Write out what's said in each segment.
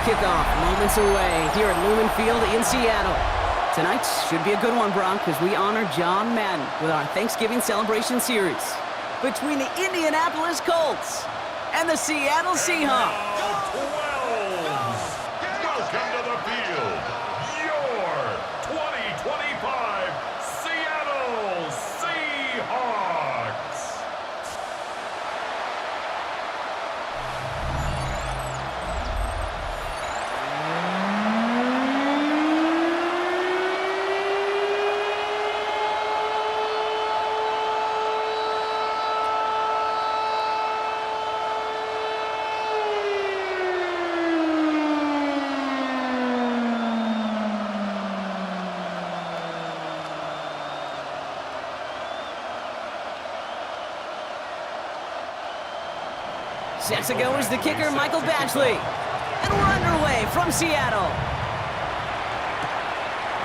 kickoff, moments away here at Lumen Field in Seattle. Tonight should be a good one, Brock, as we honor John Madden with our Thanksgiving celebration series between the Indianapolis Colts and the Seattle Seahawks. Welcome to the field, your 2025 Seattle Seahawks. Set to go is the kicker, Michael Badgley. And we're underway from Seattle.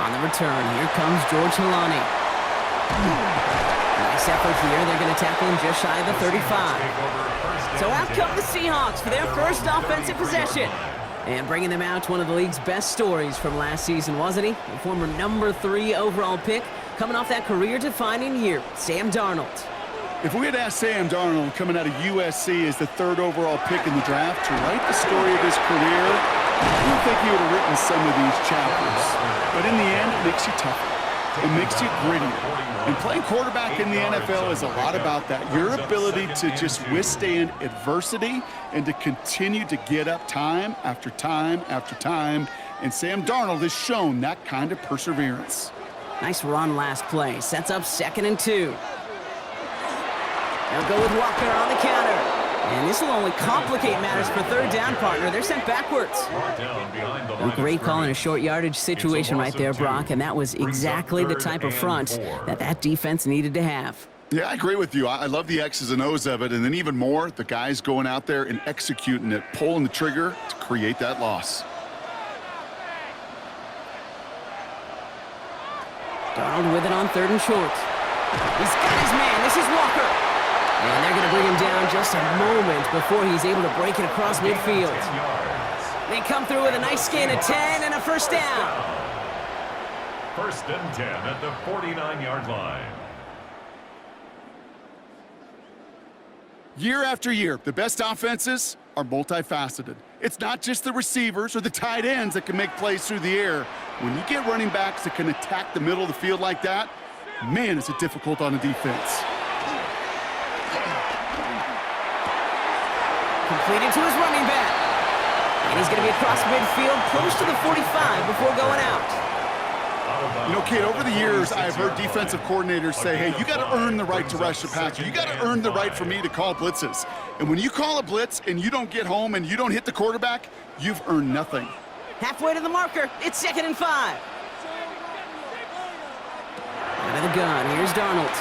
On the return, here comes George Hilani. Nice effort here. They're going to tackle him just shy of the 35. So out come the Seahawks for their first offensive possession. And bringing them out, one of the league's best stories from last season, wasn't he? The former number 3 overall pick, coming off that career-defining year, Sam Darnold. If we had asked Sam Darnold coming out of USC as the 3rd overall pick in the draft to write the story of his career, I don't think he would have written some of these chapters. But in the end, it makes you tougher. It makes you grittier. And playing quarterback in the NFL is a lot about that. Your ability to just withstand adversity and to continue to get up time after time after time. And Sam Darnold has shown that kind of perseverance. Nice run last play. Sets up 2nd and 2. They'll go with Walker on the counter. And this will only complicate matters for 3rd down, partner. They're sent backwards. A great call in a short yardage situation right there, Brock, and that was exactly the type of front that defense needed to have. Yeah, I agree with you. I love the X's and O's of it, and then even more, the guys going out there and executing it, pulling the trigger to create that loss. Darnold with it on 3rd and short. He's got his man. This is Walker. And they're going to bring him down just a moment before he's able to break it across midfield. They come through with a nice gain of 10 and a first down. 1st and 10 at the 49-yard line. Year after year, the best offenses are multifaceted. It's not just the receivers or the tight ends that can make plays through the air. When you get running backs that can attack the middle of the field like that, man, is it difficult on a defense. Completed to his running back. And he's going to be across midfield, close to the 45 before going out. You know, kid, over the years, I've heard defensive coordinators say, hey, you got to earn the right to rush the passer. You got to earn the right for me to call blitzes. And when you call a blitz and you don't get home and you don't hit the quarterback, you've earned nothing. Halfway to the marker. It's 2nd and 5. Out of the gun. Here's Darnold.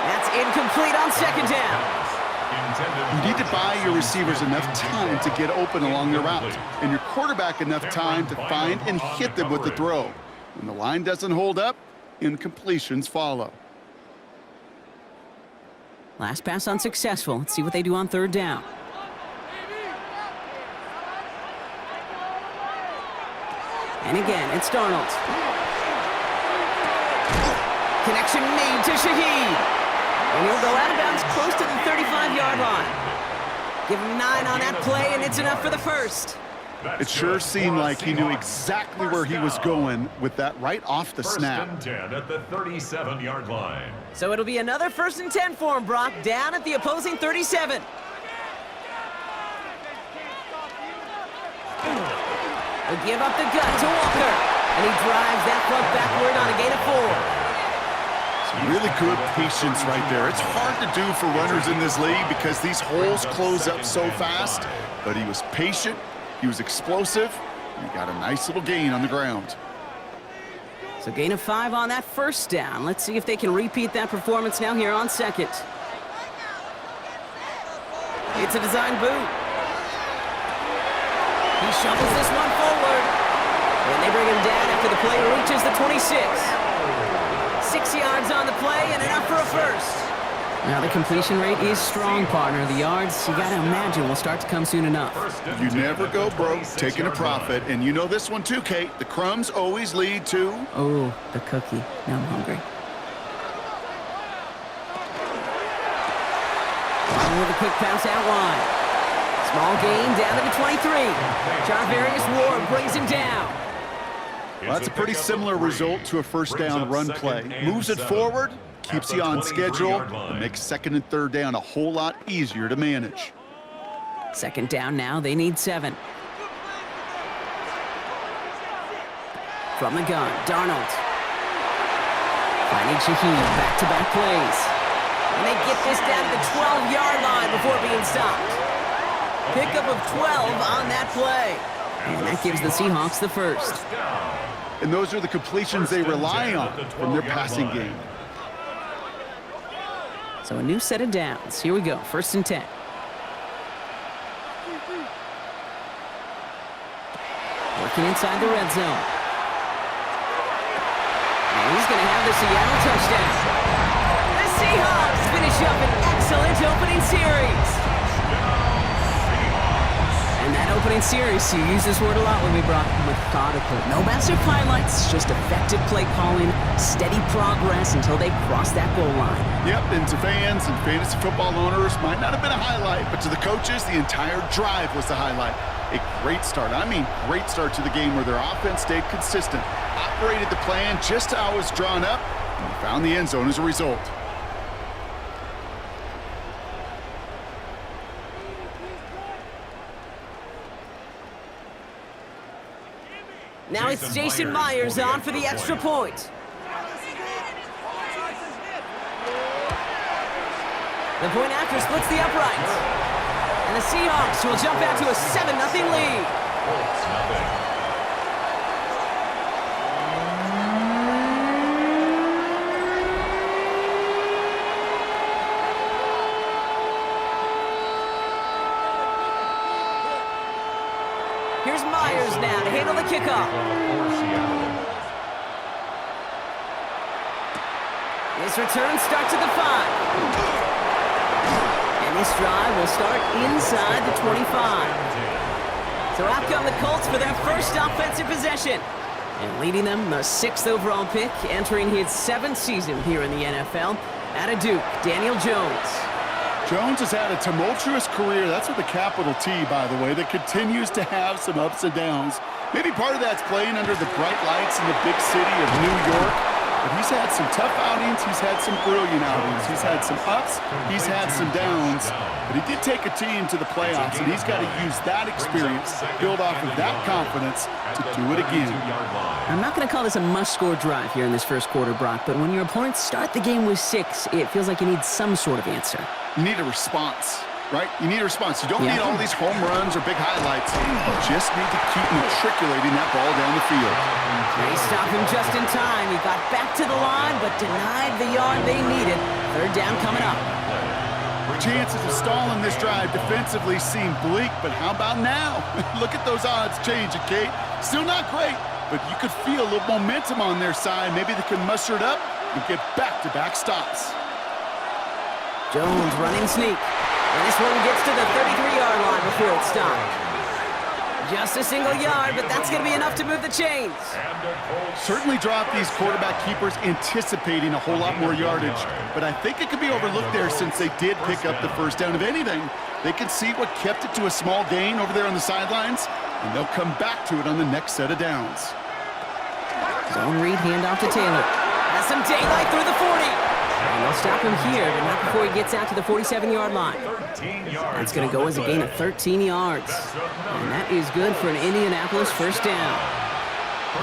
That's incomplete on 2nd down. You need to buy your receivers enough time to get open along their route, and your quarterback enough time to find and hit them with the throw. When the line doesn't hold up, incompletions follow. Last pass unsuccessful. Let's see what they do on 3rd down. And again, it's Darnold. Connection made to Shaheed. And he'll go out of bounds close to the 35-yard line. Give him 9 on that play, and it's enough for the first. It sure seemed like he knew exactly where he was going with that right off the snap. 1st and 10 at the 37-yard line. So it'll be another 1st and 10 for him, Brock, down at the opposing 37. He'll give up the gut to Walker, and he drives that front backward on a gain of 4. Really good patience right there. It's hard to do for runners in this league because these holes close up so fast, but he was patient, he was explosive, and he got a nice little gain on the ground. So gain of 5 on that 1st down. Let's see if they can repeat that performance now here on 2nd. It's a design boot. He shovels this one forward. And they bring him down after the play reaches the 26. 6 yards on the play and enough for a first. Now the completion rate is strong, partner. The yards, you got to imagine, will start to come soon enough. You never go broke taking a profit. And you know this one too, Kate. The crumbs always lead to... Oh, the cookie. Now I'm hungry. With a quick pass out wide. Small gain down to the 23. Jarvarius Ward brings him down. Well, that's a pretty similar result to a first down run play. Moves it forward, keeps you on schedule, and makes second and third down a whole lot easier to manage. Second down now, they need 7. From the gun, Darnold. Finding Shaheed, back-to-back plays. And they get this down to the 12-yard line before being stopped. Pickup of 12 on that play. And that gives the Seahawks the first. And those are the completions they rely on from their passing game. So a new set of downs. Here we go, 1st and 10. Working inside the red zone. And he's going to have the Seattle touchdown. The Seahawks finish up an excellent opening series. And that opening series, you use this word a lot when we brought methodical. No massive highlights, just effective play calling, steady progress until they cross that goal line. Yep, and to fans and fantasy football owners, might not have been a highlight, but to the coaches, the entire drive was the highlight. A great start, great start to the game where their offense stayed consistent, operated the plan just how it was drawn up, and found the end zone as a result. Now it's Jason Myers on for the extra point. The point after splits the uprights. And the Seahawks will jump out to a 7-0 lead. Here's Myers now to handle the kickoff. This return starts at the 5. And this drive will start inside the 25. So out come the Colts for their first offensive possession. And leading them, the 6th overall pick, entering his 7th season here in the NFL. Out of Duke, Daniel Jones. Jones has had a tumultuous career, that's with a capital T, by the way, that continues to have some ups and downs. Maybe part of that's playing under the bright lights in the big city of New York, but he's had some tough outings, he's had some brilliant outings, he's had some ups, he's had some downs, but he did take a team to the playoffs, and he's got to use that experience, build off of that confidence to do it again. I'm not going to call this a must-score drive here in this first quarter, Brock, but when your opponents start the game with 6, it feels like you need some sort of answer. You need a response, right? You need a response. You don't need all these home runs or big highlights. You just need to keep matriculating that ball down the field. They stopped him just in time. He got back to the line, but denied the yard they needed. 3rd down coming up. Chances of stalling this drive defensively seem bleak, but how about now? Look at those odds changing, Kate. Still not great, but you could feel a little momentum on their side. Maybe they can muster it up and get back-to-back stops. Jones running sneak. And this one gets to the 33-yard line before it's stopped. Just a single yard, but that's going to be enough to move the chains. Certainly dropped these quarterback keepers anticipating a whole lot more yardage, but I think it could be overlooked there since they did pick up the first down. If anything, they can see what kept it to a small gain over there on the sidelines, and they'll come back to it on the next set of downs. Zone read handoff to Taylor. Has some daylight through the 40. And they'll stop him here, but not before he gets out to the 47-yard line. It's going to go as a gain of 13 yards. And that is good for an Indianapolis first down.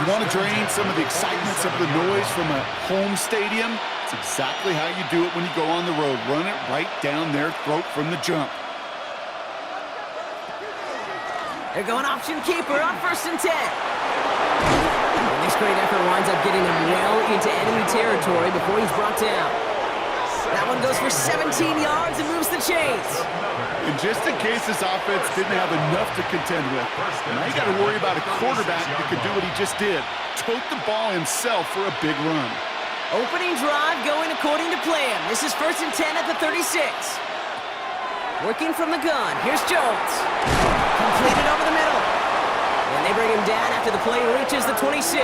You want to drain some of the excitement, some of the noise from a home stadium? It's exactly how you do it when you go on the road. Run it right down their throat from the jump. They're going option keeper on 1st and 10. And this great effort winds up getting him well into enemy territory before he's brought down. That one goes for 17 yards and moves the chains. And just in case this offense didn't have enough to contend with, now you got to worry about a quarterback that could do what he just did. Tote the ball himself for a big run. Opening drive going according to plan. This is 1st and 10 at the 36. Working from the gun. Here's Jones. Completed over the middle. And they bring him down after the play reaches the 26.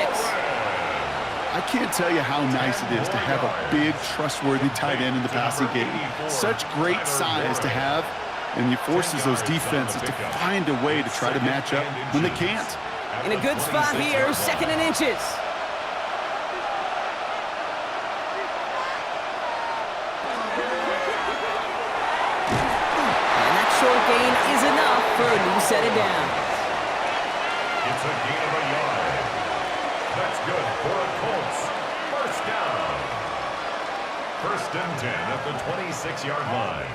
I can't tell you how nice it is to have a big, trustworthy tight end in the passing game. Such great size to have, and he forces those defenses to find a way to try to match up when they can't. In a good spot here, 2nd and inches. And that short gain is enough for a new set of downs. It's a gain of a yard. That's good for the Colts. First down. 1st and 10 at the 26-yard line.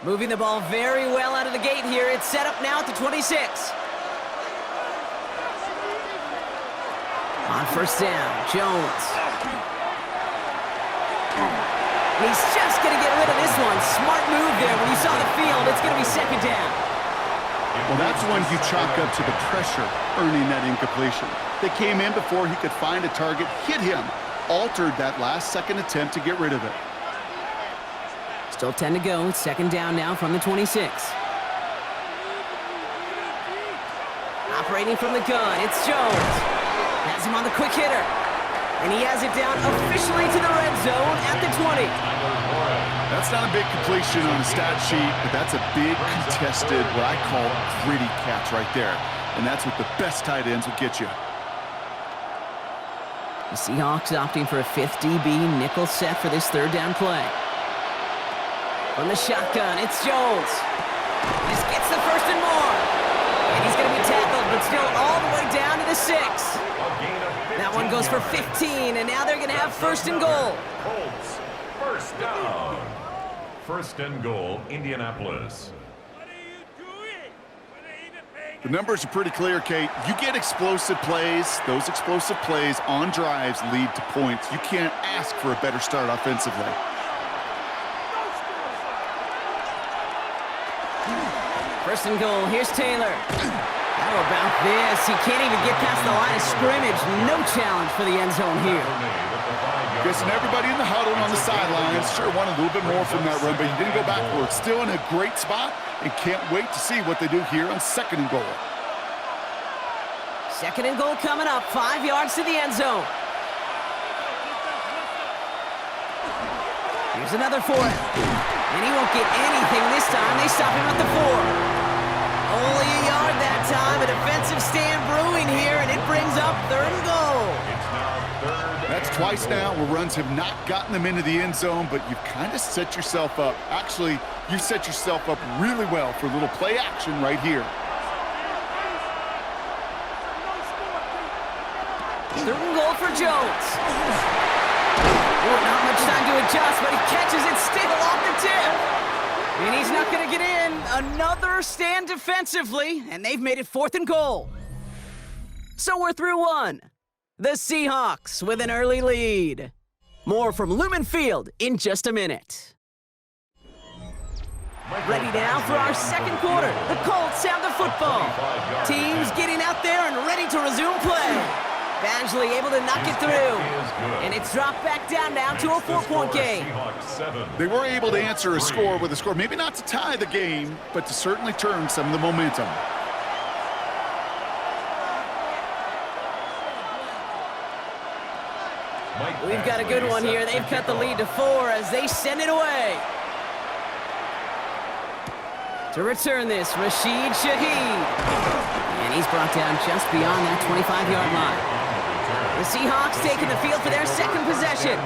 Moving the ball very well out of the gate here. It's set up now at the 26. On 1st down, Jones. He's just going to get rid of this one. Smart move there. When you saw the field, it's going to be 2nd down. Well, that's when you chalk up to the pressure earning that incompletion. They came in before he could find a target, hit him, altered that last second attempt to get rid of it. Still 10 to go. It's 2nd down now from the 26. Operating from the gun, it's Jones. Has him on the quick hitter. And he has it down officially to the red zone at the 20. That's not a big completion on the stat sheet, but that's a big contested, what I call gritty catch right there. And that's what the best tight ends will get you. The Seahawks opting for a 5th DB nickel set for this 3rd down play. From the shotgun, it's Jones. Just gets the 1st and more. And he's going to be tackled, but still all the way down to the 6. That one goes for 15, and now they're going to have 1st and goal. Colts, 1st down. 1st and goal, Indianapolis. The numbers are pretty clear, Kate. You get explosive plays. Those explosive plays on drives lead to points. You can't ask for a better start offensively. First and goal, here's Taylor. How about this? He can't even get past the line of scrimmage. No challenge for the end zone here. Guessing everybody in the huddle and on the sidelines sure wanted a little bit more from that run, but he didn't go backwards. Still in a great spot and can't wait to see what they do here on 2nd and goal. 2nd and goal coming up, 5 yards to the end zone. Here's another for it. And he won't get anything this time. They stop him at the 4. Only a yard that time. A defensive stand brewing here, and it brings up 3rd and goal. That's twice now where runs have not gotten them into the end zone, but you've kind of set yourself up. Actually, you set yourself up really well for a little play action right here. 3rd and goal for Jones. Oh, not much time to adjust, but he catches it still off the tip. And he's not going to get in. Another stand defensively, and they've made it 4th and goal. So we're through 1. The Seahawks with an early lead. More from Lumen Field in just a minute. Ready now for our 2nd quarter. The Colts have the football. Teams getting out there and ready to resume play. Badgley able to knock it through. And it's dropped back down now to a 4-point game. They were able to answer a score with a score, maybe not to tie the game, but to certainly turn some of the momentum. We've got a good one here. They've cut the lead to 4 as they send it away. To return this, Rashid Shaheed. And he's brought down just beyond that 25-yard line. The Seahawks taking the field for their 2nd possession.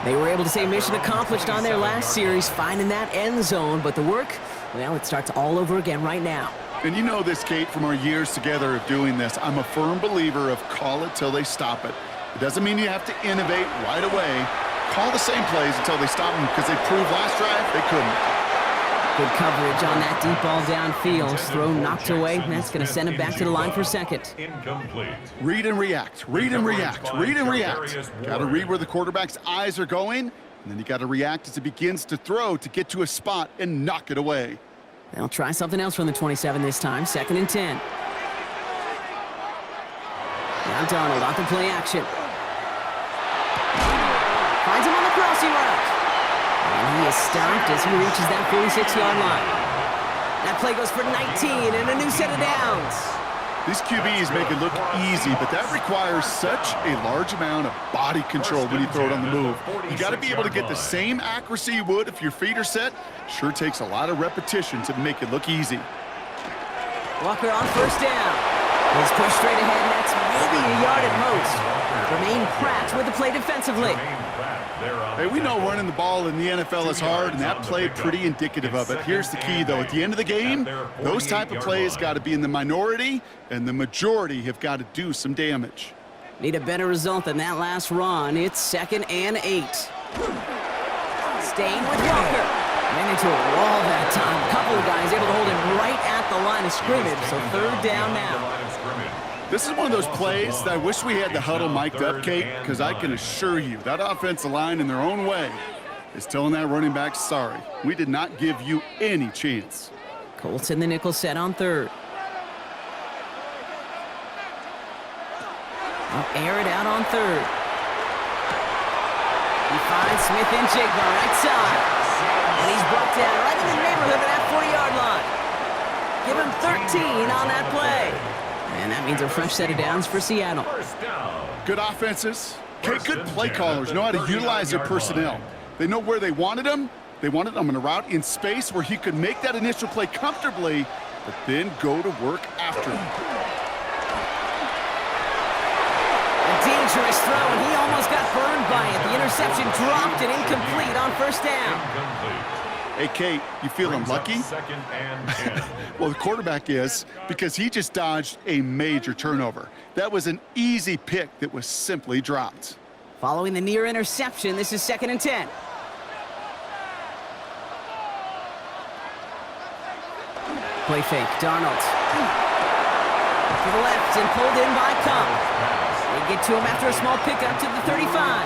They were able to say mission accomplished on their last series, finding that end zone, but the work, well, it starts all over again right now. And you know this, Kate, from our years together of doing this. I'm a firm believer of call it till they stop it. It doesn't mean you have to innovate right away. Call the same plays until they stop them, because they proved last drive they couldn't. Good coverage on that deep ball downfield. Throw knocked away. That's going to send him back to the line for 2nd. Incomplete. Read and react. Read and react. Read and react. Got to read where the quarterback's eyes are going, and then you got to react as it begins to throw to get to a spot and knock it away. They'll try something else from the 27 this time. 2nd and 10. Now Darnold off the play action. He is stopped as he reaches that 46-yard line. That play goes for 19 and a new set of downs. These QBs make it look easy, but that requires such a large amount of body control when you throw it on the move. You got to be able to get the same accuracy you would if your feet are set. Sure takes a lot of repetition to make it look easy. Walker on first down. He's pushed straight ahead, and that's maybe a yard at most. Jermaine Pratt with the play defensively. Hey, we know running the ball in the NFL is hard, and that play pretty indicative of it. Here's the key, though. At the end of the game, those type of plays got to be in the minority, and the majority have got to do some damage. Need a better result than that last run. It's 2nd and 8. Staying with Walker. Ran into a wall that time. A couple of guys able to hold him right at the line of scrimmage, so 3rd down now. This is one of those plays that I wish we had the huddle mic'd up, Kate, because I can assure you that offensive line in their own way is telling that running back, sorry, we did not give you any chance. Colts in the nickel set on 3rd. I'll air it out on 3rd. He finds Smith and Jigba right side. And he's brought down right in the neighborhood of that 40-yard line. Give him 13 on that play. And that means a fresh set of downs for Seattle. Good offenses. Kate, good play callers know how to utilize their personnel. They know where they wanted them. They wanted them in a route in space where he could make that initial play comfortably, but then go to work after him. A dangerous throw, and he almost got burned by it. The interception dropped and incomplete on first down. Hey, Kate, you feeling lucky? Well, the quarterback is, because he just dodged a major turnover. That was an easy pick that was simply dropped. Following the near interception, this is 2nd and 10. Play fake, Darnold. To the left and pulled in by Cup. They get to him after a small pickup to the 35.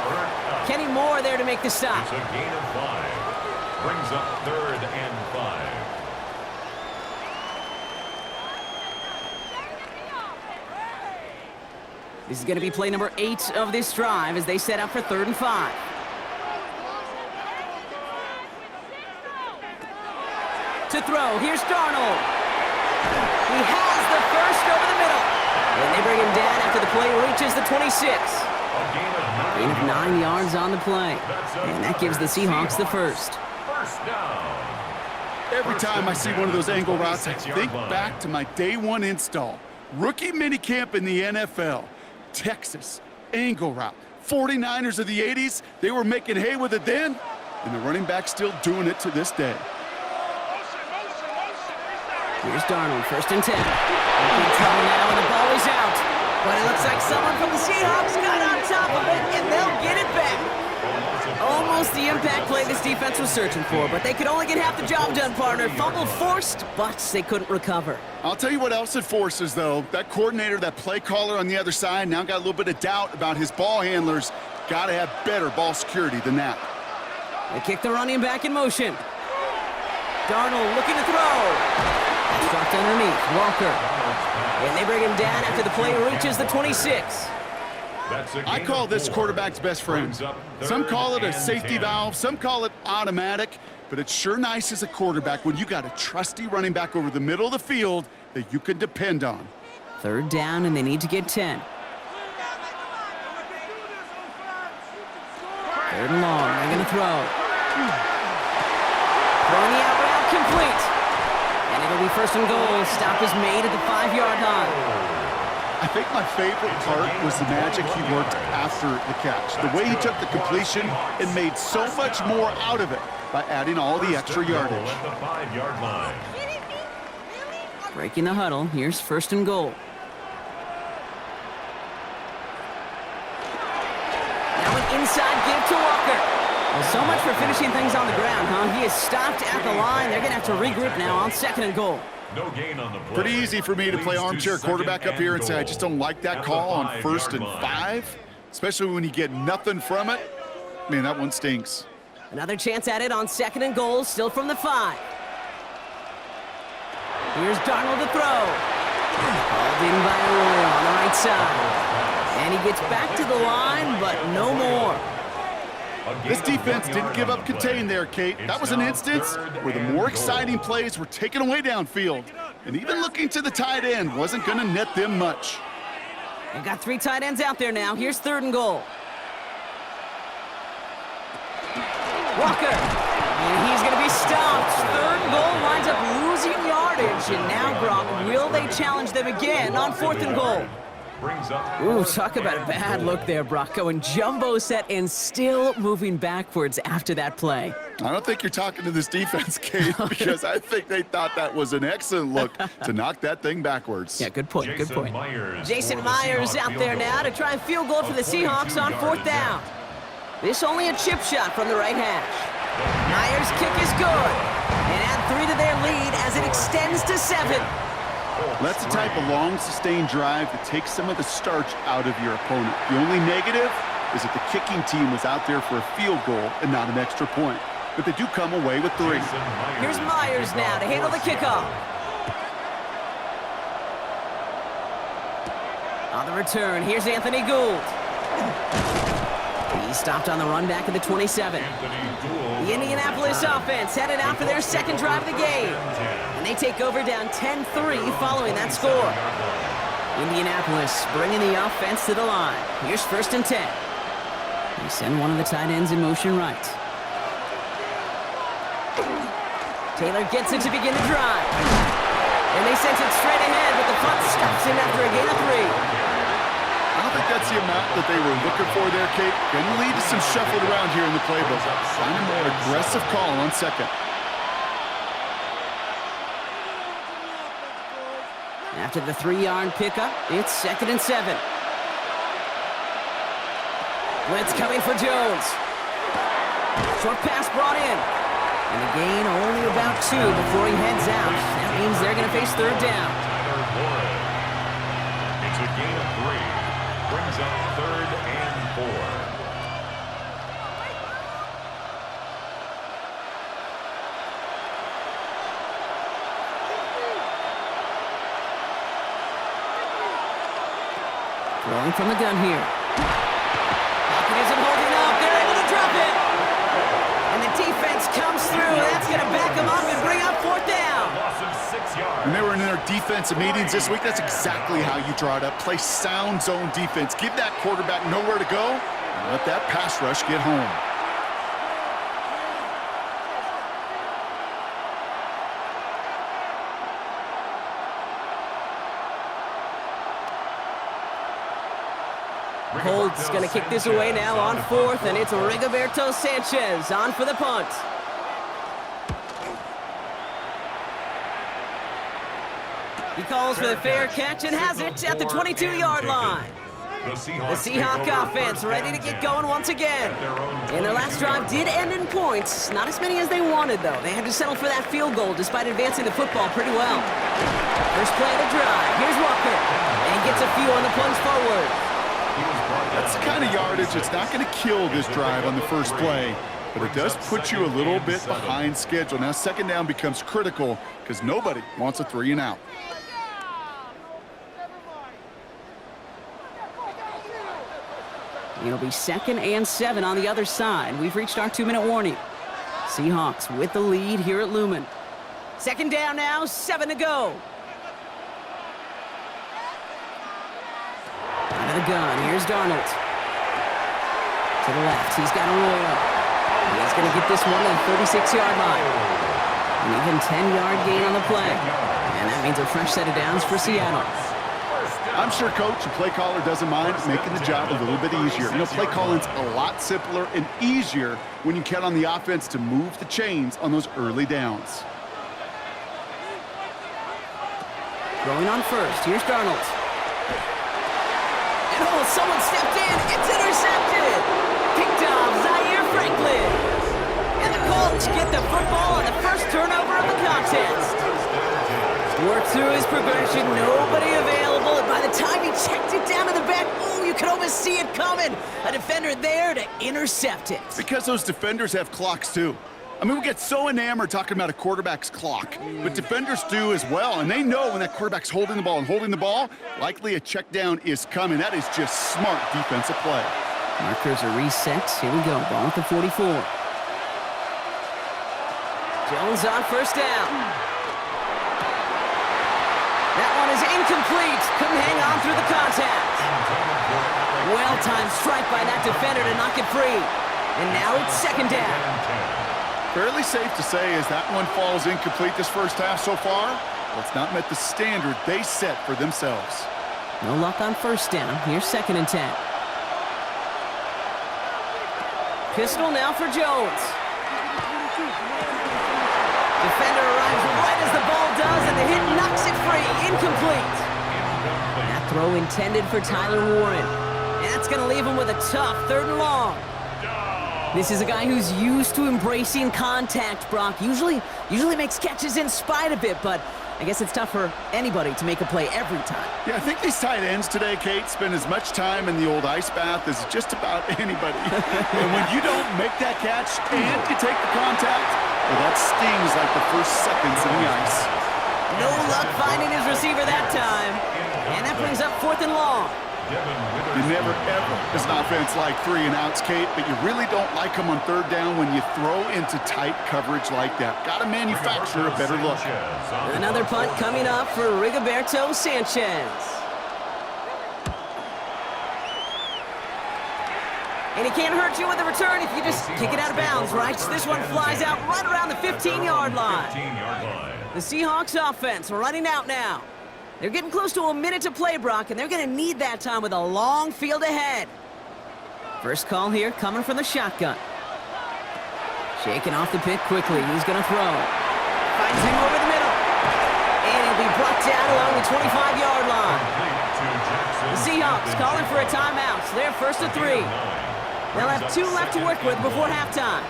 Kenny Moore there to make the stop. It's a gain of 5. Brings up 3rd and 5. This is going to be play number 8 of this drive as they set up for 3rd and 5. To throw, here's Darnold. He has the first over the middle. And they bring him down after the play reaches the 26. Gain of 9 yards on the play. And that gives the Seahawks the first. Every time I see one of those angle routes, I think back to my day 1 install. Rookie minicamp in the NFL. Texas, angle route. 49ers of the 80s, they were making hay with it then, and the running back's still doing it to this day. Here's Darnold, 1st and 10. In trouble now, and the ball is out. But it looks like someone from the Seahawks got on top of it, and they'll get it back. Almost the impact play this defense was searching for, but they could only get half the job done, partner. Fumble forced, but they couldn't recover. I'll tell you what else it forces, though. That coordinator, that play caller on the other side, now got a little bit of doubt about his ball handlers. Got to have better ball security than that. They kick the running back in motion. Darnold looking to throw. That's dropped underneath. Walker. And they bring him down after the play reaches the 26. I call this quarterback's best friend. Some call it a safety valve, some call it automatic, but it's sure nice as a quarterback when you got a trusty running back over the middle of the field that you can depend on. 3rd down, and they need to get 10. 3rd and long, they're going to throw. Throwing the out route complete. And it'll be 1st and goal. Stop is made at the 5-yard line. I think my favorite part was the magic he worked after the catch. The way he took the completion and made so much more out of it by adding all the extra yardage. At the 5-yard line. Breaking the huddle, here's 1st and goal. Now an inside give to Walker. Well, so much for finishing things on the ground, huh? He is stopped at the line. They're going to have to regroup now on 2nd and goal. No gain on the play. Pretty easy for me to play armchair quarterback up here and say I just don't like that call on 1st and 5, especially when you get nothing from it. Man, that one stinks. Another chance at it on 2nd and goal, still from the 5. Here's Darnold to throw. Called in by Roy on the right side. And he gets back to the line, but no more. This defense didn't give up contain there, Kate. That was an instance where the more exciting plays were taken away downfield. And even looking to the tight end wasn't going to net them much. They've got 3 tight ends out there now. Here's 3rd and goal. Walker. And he's going to be stopped. 3rd and goal winds up losing yardage. And now, Brock, will they challenge them again on 4th and goal? Ooh, talk about a bad look there, Brock. Going jumbo set and still moving backwards after that play. I don't think you're talking to this defense, Kate, because I think they thought that was an excellent look to knock that thing backwards. Yeah, good point, good point. Jason Myers out there now to try a field goal for the Seahawks on 4th down. This only a chip shot from the right hash. Myers' kick is good. And add 3 to their lead as it extends to 7. That's the type of long, sustained drive that takes some of the starch out of your opponent. The only negative is that the kicking team was out there for a field goal and not an extra point. But they do come away with 3. Here's Myers now to handle the kickoff. On the return, here's Anthony Gould. He stopped on the run back at the 27. The Indianapolis offense headed out for their 2nd drive of the game. And they take over down 10-3 following that score. Indianapolis bringing the offense to the line. Here's 1st and 10. They send one of the tight ends in motion right. Taylor gets it to begin the drive. And they send it straight ahead, but the punt stops him after a gain of 3. I don't think that's the amount that they were looking for there, Kate. Going to lead to some shuffled around here in the playbook. Find a more aggressive call on 2nd. After the 3-yard pickup, it's 2nd and 7. Blitz coming for Jones. Short pass brought in. And the gain only about 2 before he heads out. That means they're going to face 3rd down. It's a gain of 3. Brings up 3rd and 4. Throwing from the gun here. Lockett isn't holding up. They're able to drop it. And the defense comes through. That's going to back them up and bring up 4th down. Loss of 6 yards. When they were in their defensive meetings this week, that's exactly how you draw it up. Play sound zone defense. Give that quarterback nowhere to go and let that pass rush get home. Colts going to kick this away now on 4th, and it's Rigoberto Sanchez on for the punt. He calls for the fair catch and has it at the 22-yard line. The Seahawks offense ready to get going once again. And their last drive did end in points. Not as many as they wanted, though. They had to settle for that field goal despite advancing the football pretty well. First play of the drive. Here's Walker. And he gets a few on the plunge forward. That's the kind of yardage that's not going to kill this drive on the first play, but it does put you a little bit behind schedule. Now 2nd down becomes critical because nobody wants a 3 and out. It'll be 2nd and 7 on the other side. We've reached our 2-minute warning. Seahawks with the lead here at Lumen. 2nd down now, 7 to go. Out of the gun, here's Darnold. To the left, he's got Arroyo. He's going to get this one to the 36-yard line. An even 10-yard gain on the play. And that means a fresh set of downs for Seattle. I'm sure coach and play caller doesn't mind making the job a little bit easier. You know, play calling's a lot simpler and easier when you count on the offense to move the chains on those early downs. Throwing on 1st, here's Darnold. And oh, someone stepped in. It's intercepted. Picked off Zaire Franklin. And the Colts get the football on the first turnover of the contest. Worked through his progression, nobody available, and by the time he checked it down to the back, oh, you could almost see it coming. A defender there to intercept it. Because those defenders have clocks too. I mean, we get so enamored talking about a quarterback's clock, but defenders do as well, and they know when that quarterback's holding the ball, likely a check down is coming. That is just smart defensive play. Markers are reset. Here we go. Ball at the 44. Jones on first down. That one is incomplete. Couldn't hang on through the contact. Well-timed strike by that defender to knock it free. And now it's second down. Fairly safe to say as that one falls incomplete this first half so far, well, it's not met the standard they set for themselves. No luck on first down. Here's second and 10. Pistol now for Jones. Defender arrives right as the ball does, and the hit knocks it free. Incomplete. That throw intended for Tyler Warren. And that's going to leave him with a tough 3rd and long. This is a guy who's used to embracing contact, Brock. Usually makes catches in spite of it, but I guess it's tough for anybody to make a play every time. Yeah, I think these tight ends today, Kate, spend as much time in the old ice bath as just about anybody. And when you don't make that catch and you take the contact, well, that stings like the first seconds in the ice. No luck finding his receiver that time. And that brings up 4th and long. You never, ever, as an offense, like 3 and outs, Kate, but you really don't like them on 3rd down when you throw into tight coverage like that. Got to manufacture a better look. Another punt coming up for Rigoberto Sanchez. And he can't hurt you with a return if you just kick it out of bounds, right? This one flies out right around the 15-yard line. The Seahawks offense running out now. They're getting close to a minute to play, Brock, and they're going to need that time with a long field ahead. First call here coming from the shotgun. Shaking off the pick quickly. He's going to throw. Finds him over the middle. And he'll be brought down along the 25-yard line. The Seahawks calling for a timeout. So they're 1st and 3. They'll have 2 left to work with before halftime.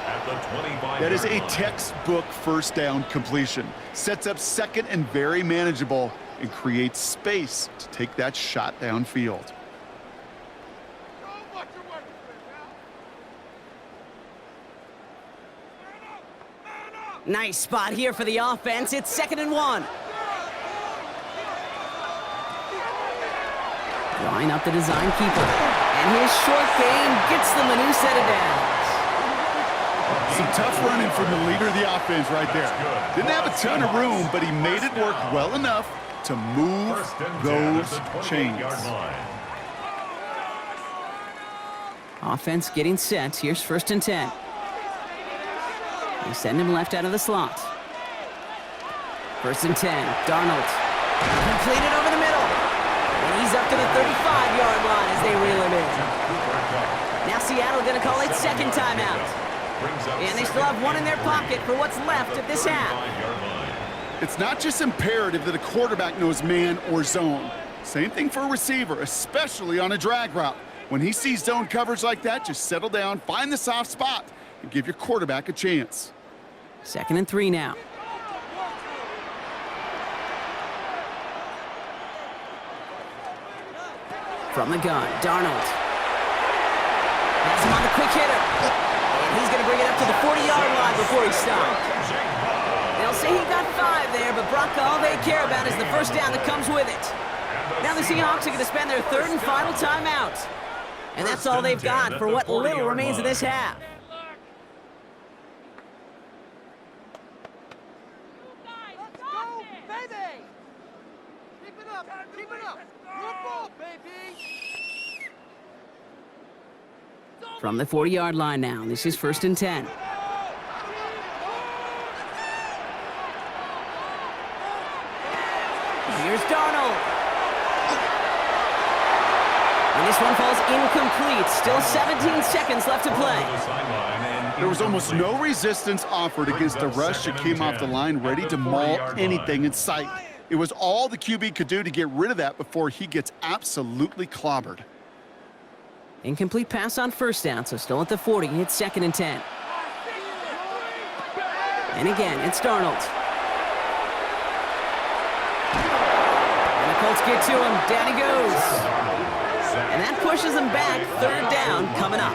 That is a textbook first down completion. Sets up second and very manageable and creates space to take that shot downfield. Nice spot here for the offense. It's 2nd and 1. Line up the design keeper. And his short game gets them a new set of downs. Some tough running from the leader of the offense right there. Didn't have a ton of room, but he made it work well enough to move those chains. Offense getting set. Here's 1st and 10. They send him left out of the slot. 1st and 10. Darnold. Completed over the middle. And he's up to the 35-yard line as they reel him in. Now Seattle going to call it second timeout. And they still have 1 in their pocket for what's left of this half. It's not just imperative that a quarterback knows man or zone. Same thing for a receiver, especially on a drag route. When he sees zone coverage like that, just settle down, find the soft spot, and give your quarterback a chance. 2nd and 3 now. From the gun, Darnold. Has him on the quick hitter. And he's going to bring it up to the 40-yard line before he stops. They'll say he got 5 there, but Brock, all they care about is the first down that comes with it. Now the Seahawks are going to spend their 3rd and final timeout. And that's all they've got for what little remains of this half. From the 40-yard line now, this is 1st and 10. Here's Darnold. And this one falls incomplete. Still 17 seconds left to play. There was almost no resistance offered against the rush that came off the line ready to maul anything in sight. It was all the QB could do to get rid of that before he gets absolutely clobbered. Incomplete pass on first down, so still at the 40. It's 2nd and 10. And again, it's Darnold. And the Colts get to him. Down he goes. And that pushes him back. 3rd down coming up.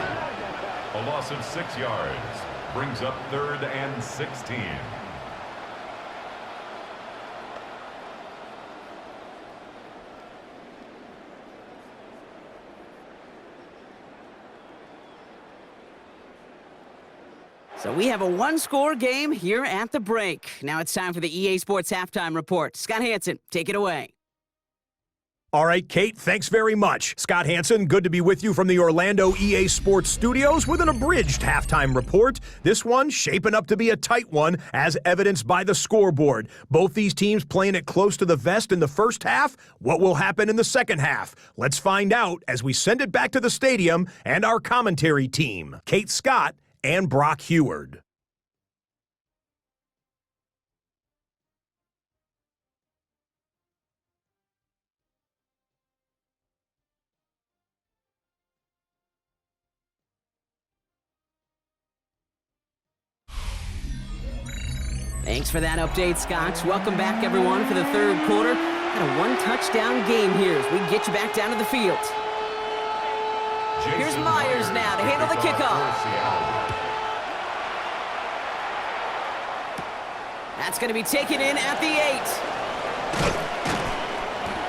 A loss of 6 yards brings up 3rd and 16. So we have a one-score game here at the break. Now it's time for the EA Sports Halftime Report. Scott Hansen, take it away. All right, Kate, thanks very much. Scott Hansen, good to be with you from the Orlando EA Sports Studios with an abridged halftime report. This one shaping up to be a tight one, as evidenced by the scoreboard. Both these teams playing it close to the vest in the first half. What will happen in the second half? Let's find out as we send it back to the stadium and our commentary team, Kate Scott and Brock Heward. Thanks for that update, Scott. Welcome back, everyone, for the third quarter. Got a one-touchdown game here as we get you back down to the field. Here's Myers now to handle the kickoff. That's going to be taken in at the 8.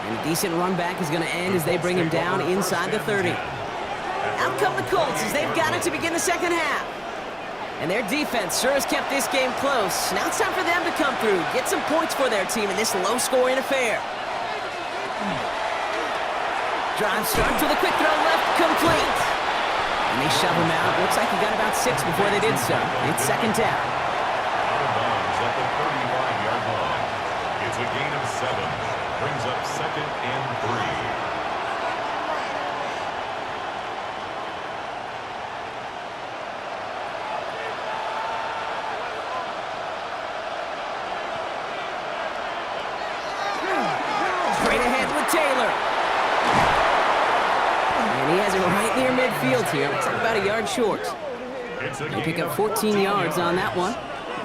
And a decent run back is going to end as they bring him down inside the 30. Out come the Colts as they've got it to begin the second half. And their defense sure has kept this game close. Now it's time for them to come through, get some points for their team in this low-scoring affair. Drive starts with a quick throw left, complete. And they shove him out. Looks like he got about 6 before they did so. It's second down. Out of bounds at the 35-yard line. It's a gain of 7. Brings up second and 3. Field here. Looks like about a yard short. They pick up 14 yards on that one,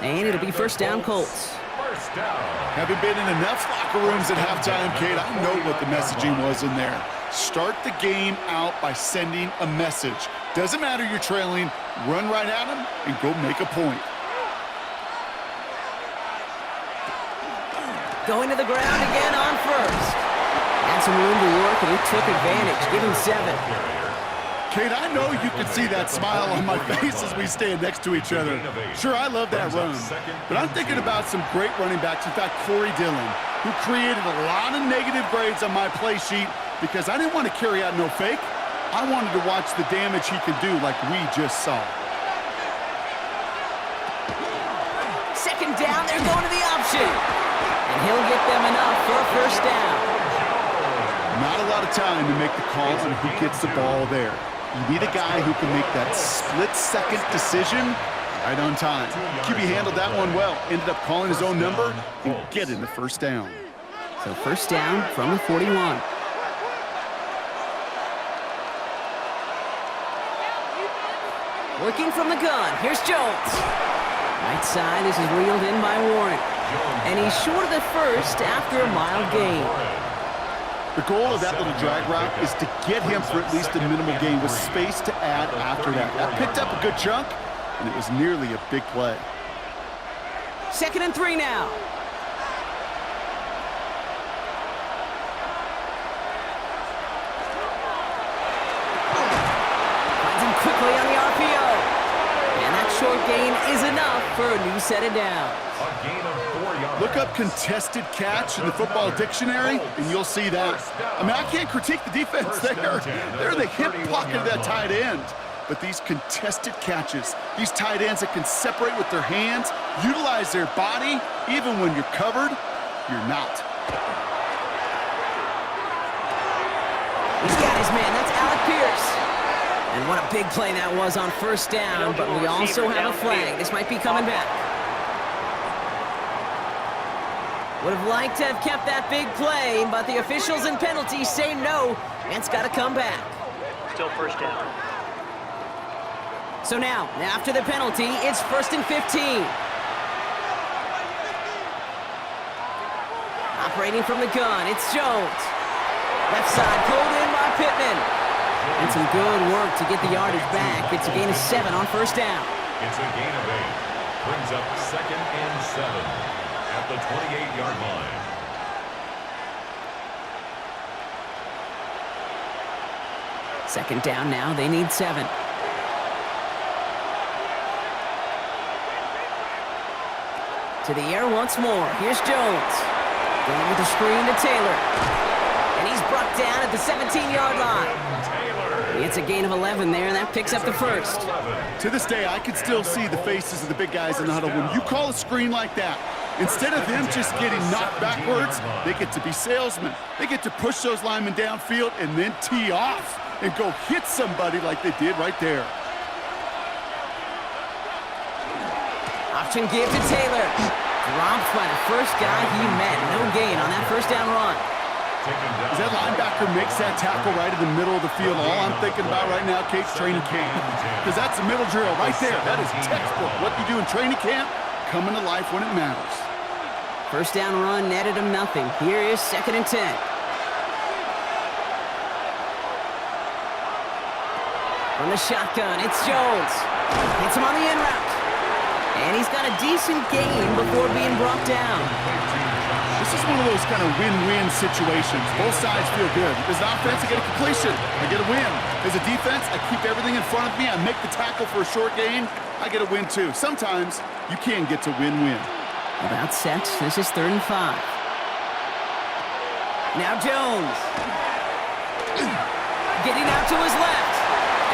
and it'll be first down Colts. Haven't been in enough locker rooms at halftime, Kate. I know what the messaging was in there. Start the game out by sending a message. Doesn't matter you're trailing, run right at them and go make a point. Going to the ground again on first. Had some room to work, and he took advantage. Give him 7. Kate, I know you can see that smile on my face as we stand next to each other. Sure, I love that run, but I'm thinking about some great running backs. In fact, Corey Dillon, who created a lot of negative grades on my play sheet because I didn't want to carry out no fake. I wanted to watch the damage he could do like we just saw. Second down, they're going to the option. And he'll get them enough for a first down. Not a lot of time to make the calls on who gets the ball there. You need a guy who can make that split-second decision right on time. QB handled that one well. Ended up calling his own number and getting the first down. So first down from the 41. Working from the gun. Here's Jones. Right side, this is reeled in by Warren. And he's short of the first after a mild gain. The goal of that little drag route is to get him for at least a minimal gain with space to add after that. That picked up a good chunk, and it was nearly a big play. Second and 3 now. Finds him quickly on the RPO. And that short gain is enough for a new set of downs. A gain of 4 yards. Look up contested catch in the football dictionary, and you'll see that. I mean, I can't critique the defense there. They're the hip pocket of that tight end. But these contested catches, these tight ends that can separate with their hands, utilize their body, even when you're covered, you're not. He's got his man. That's Alec Pierce. And what a big play that was on first down, but we also have a flag. This might be coming back. Would have liked to have kept that big play, but the officials and penalties say no, and it's got to come back. Still first down. So now, after the penalty, it's first and 15. Operating from the gun, it's Jones. Left side, pulled in by Pittman. And some good work to get the yardage back. It's a gain of 7 on first down. It's a gain of 8. Brings up second and 7. At the 28-yard line. Second down now, they need 7. To the air once more. Here's Jones. Going with the screen to Taylor. And he's brought down at the 17-yard line. It's a gain of 11 there, and that picks up the first. To this day, I can still see the faces of the big guys in the huddle. When you call a screen like that, instead of them just getting knocked backwards, they get to be salesmen. They get to push those linemen downfield and then tee off and go hit somebody like they did right there. Option give to Taylor. Dropped by the first guy he met. No gain on that first down run. As that linebacker makes that tackle right in the middle of the field, all I'm thinking about right now, Kate's training camp. Because that's a middle drill right there. That is textbook. What you do in training camp, coming to life when it matters. First down run netted him nothing. Here is 2nd and 10. From the shotgun, it's Jones. Hits him on the in route. And he's got a decent gain before being brought down. This is one of those kind of win-win situations. Both sides feel good. As an offense, I get a completion. I get a win. As a defense, I keep everything in front of me. I make the tackle for a short gain. I get a win, too. Sometimes, you can get to win-win. About set. This is 3rd and 5. Now Jones. Getting out to his left.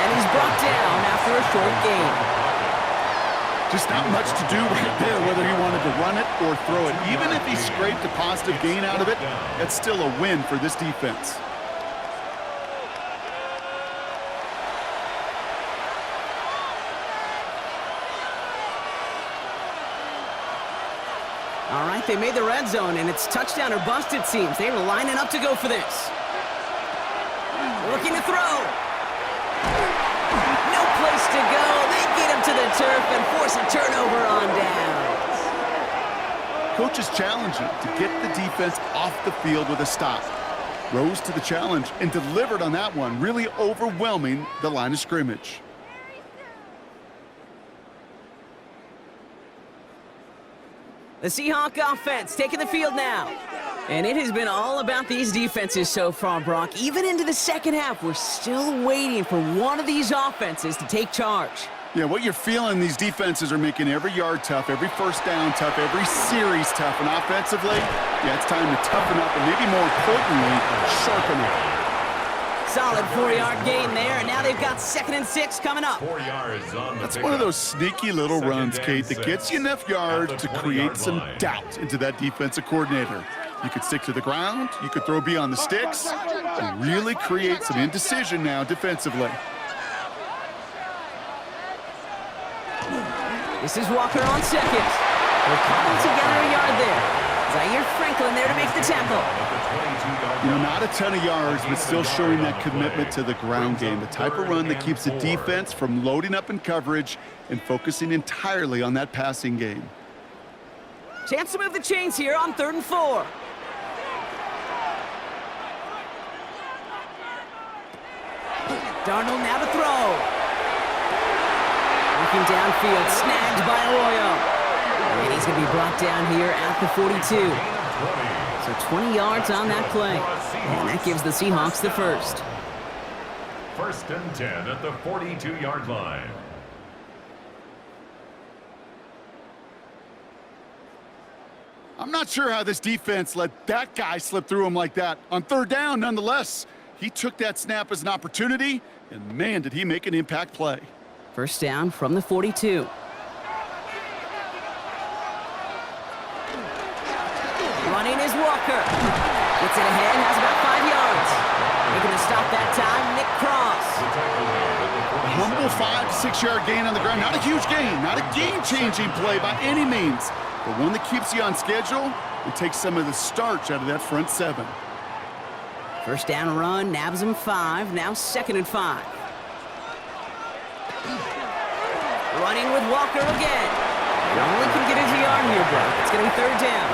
And he's brought down after a short gain. Just not much to do right there, whether he wanted to run it or throw it. Even if he scraped a positive gain out of it, that's still a win for this defense. All right, they made the red zone, and it's touchdown or bust, it seems. They were lining up to go for this. Looking to throw. No place to go. They get him to the turf and force a turnover on downs. Coach is challenging to get the defense off the field with a stop. Rose to the challenge and delivered on that one, really overwhelming the line of scrimmage. The Seahawk offense taking the field now. And it has been all about these defenses so far, Brock. Even into the second half, we're still waiting for one of these offenses to take charge. Yeah, what you're feeling, these defenses are making every yard tough, every first down tough, every series tough. And offensively, yeah, it's time to toughen up and maybe more importantly, sharpen up. Solid 4-yard gain there, and now they've got 2nd and 6 coming up. 4 yards on the That's one of those sneaky little runs, Kate, that gets you enough yards to create some doubt into that defensive coordinator. You could stick to the ground, you could throw beyond the sticks, and really create some indecision now defensively. This is Walker on 2nd. They're cobbled together a yard there. Zaire Franklin there to make the tackle. You know, not a ton of yards, but still showing that commitment to the ground game. The type of run that keeps the defense from loading up in coverage and focusing entirely on that passing game. Chance to move the chains here on 3rd and 4. Darnold now to throw. Looking downfield, snagged by Arroyo. And he's going to be brought down here at the 42. So 20 yards on that play. And that gives the Seahawks the first. 1st and 10 at the 42-yard line. I'm not sure how this defense let that guy slip through him like that. On 3rd down, nonetheless, he took that snap as an opportunity, and man, did he make an impact play. First down from the 42. Running is Walker. Gets it ahead, has about 5 yards. Making the stop that time, Nick Cross. A humble 5 to 6 yard gain on the ground. Not a huge gain, not a game-changing play by any means, but one that keeps you on schedule and takes some of the starch out of that front 7. First down run, nabs him 5, now 2nd and 5. Running with Walker again. And only can get a yard here, bro. It's going to be 3rd down.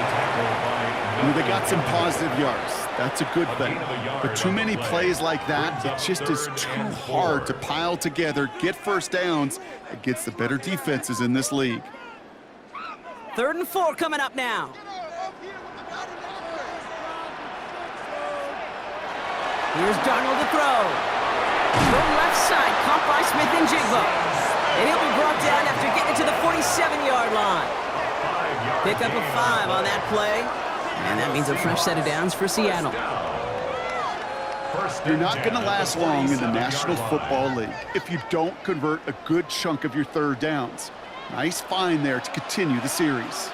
They got some positive yards. That's a good thing. But too many plays like that, it just is too hard to pile together, get first downs against the better defenses in this league. 3rd and 4 coming up now. Here's Darnold to throw. From left side, caught by Smith and Jigba. And he'll be brought down after getting to the 47-yard line. Pick up a 5 on that play. And that means a fresh set of downs for Seattle. You're not going to last long in the National Football League if you don't convert a good chunk of your third downs. Nice find there to continue the series.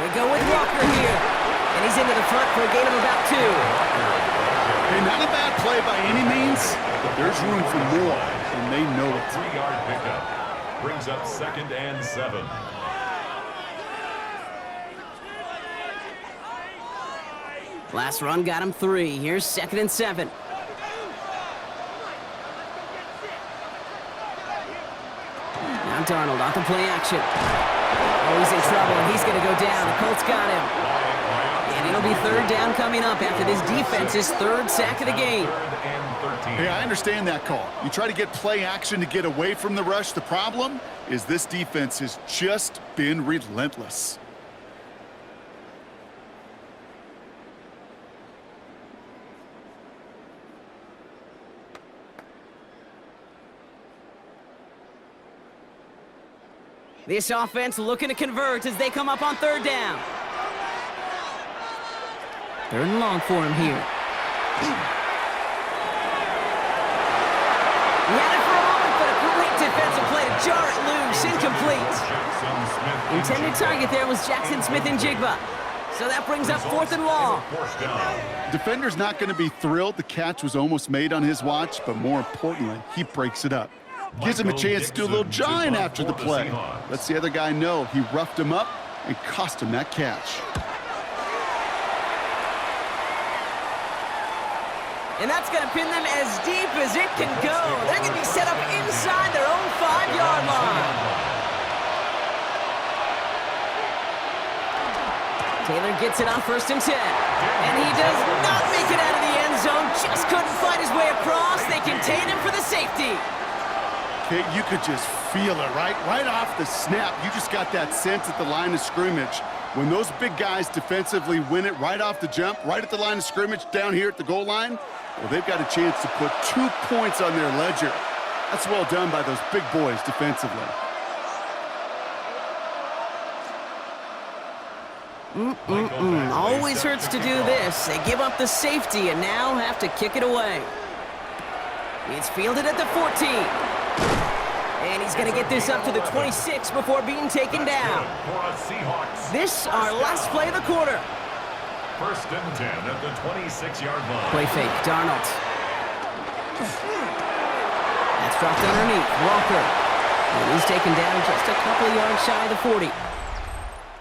We go with Walker here. And he's into the front for a gain of about 2. Hey, not a bad play by any means, but there's room for more, and they know it. 3-yard pickup. Brings up 2nd and 7. Last run got him 3. Here's 2nd and 7. Now Darnold off the play action. Oh, he's in trouble, and he's going to go down. The Colts got him. And it'll be 3rd down coming up after this defense's 3rd sack of the game. Hey, I understand that call. You try to get play action to get away from the rush. The problem is this defense has just been relentless. This offense looking to convert as they come up on 3rd down. 3rd and long for him here. He had it for a moment, but a great defensive play to jar it loose. Incomplete. Intended target there was Jackson Smith-Njigba. So that brings up 4th and long. Defender's not going to be thrilled the catch was almost made on his watch, but more importantly, he breaks it up. Gives him a chance to do a little jawing after the play. Lets the other guy know he roughed him up and cost him that catch. And that's going to pin them as deep as it can go. They're going to be set up inside their own 5-yard line. Taylor gets it on 1st and 10. And he does not make it out of the end zone. Just couldn't fight his way across. They contain him for the safety. Okay, you could just feel it, right? Right off the snap, you just got that sense at the line of scrimmage. When those big guys defensively win it right off the jump, right at the line of scrimmage, down here at the goal line, well, they've got a chance to put 2 points on their ledger. That's well done by those big boys defensively. Always hurts to do this. They give up the safety and now have to kick it away. It's fielded at the 14. And he's going to get this up to the 26 before being taken down. This, our last play of the quarter. 1st and 10 at the 26-yard line. Play fake, Darnold. That's dropped underneath, Walker. And he's taken down just a couple of yards shy of the 40.